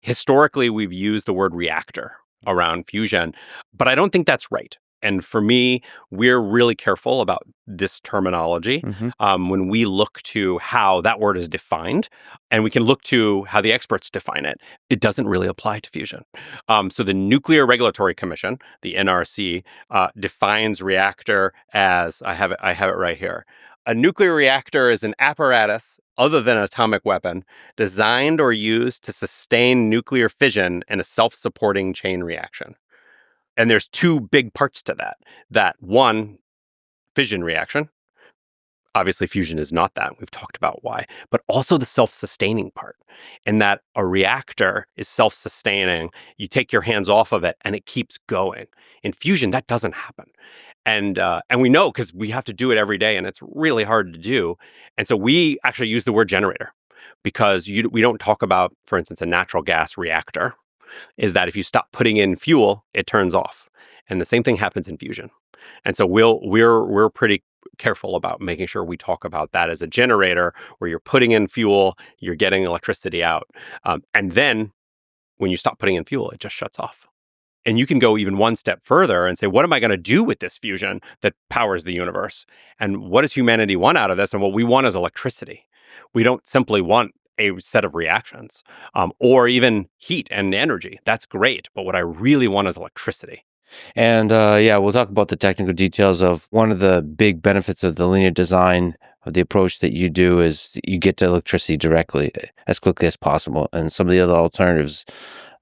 Historically, we've used the word reactor around fusion, but I don't think that's right. And for me, we're really careful about this terminology Mm-hmm. when we look to how that word is defined, and we can look to how the experts define it. It doesn't really apply to fusion. So the Nuclear Regulatory Commission, the NRC, defines reactor as I have it right here. A nuclear reactor is an apparatus other than an atomic weapon designed or used to sustain nuclear fission in a self-supporting chain reaction. And there's two big parts to that. That one, fission reaction. Obviously, fusion is not that. We've talked about why. But also the self-sustaining part. And that a reactor is self-sustaining. You take your hands off of it and it keeps going. In fusion, that doesn't happen. And we know because we have to do it every day and it's really hard to do. And so we actually use the word generator because we don't talk about, for instance, a natural gas reactor. Is that if you stop putting in fuel, it turns off. And the same thing happens in fusion. And so we're pretty careful about making sure we talk about that as a generator where you're putting in fuel, you're getting electricity out. And then when you stop putting in fuel, it just shuts off. And you can go even one step further and say, what am I going to do with this fusion that powers the universe? And what does humanity want out of this? And what we want is electricity. We don't simply want a set of reactions or even heat and energy. That's great. But what I really want is electricity. And we'll talk about the technical details of one of the big benefits of the linear design of the approach that you do is you get to electricity directly as quickly as possible. And some of the other alternatives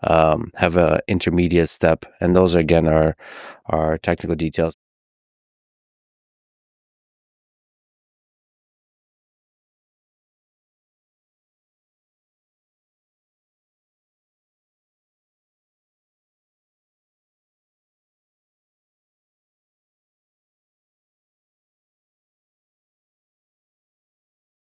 have an intermediate step. And those, again, are technical details.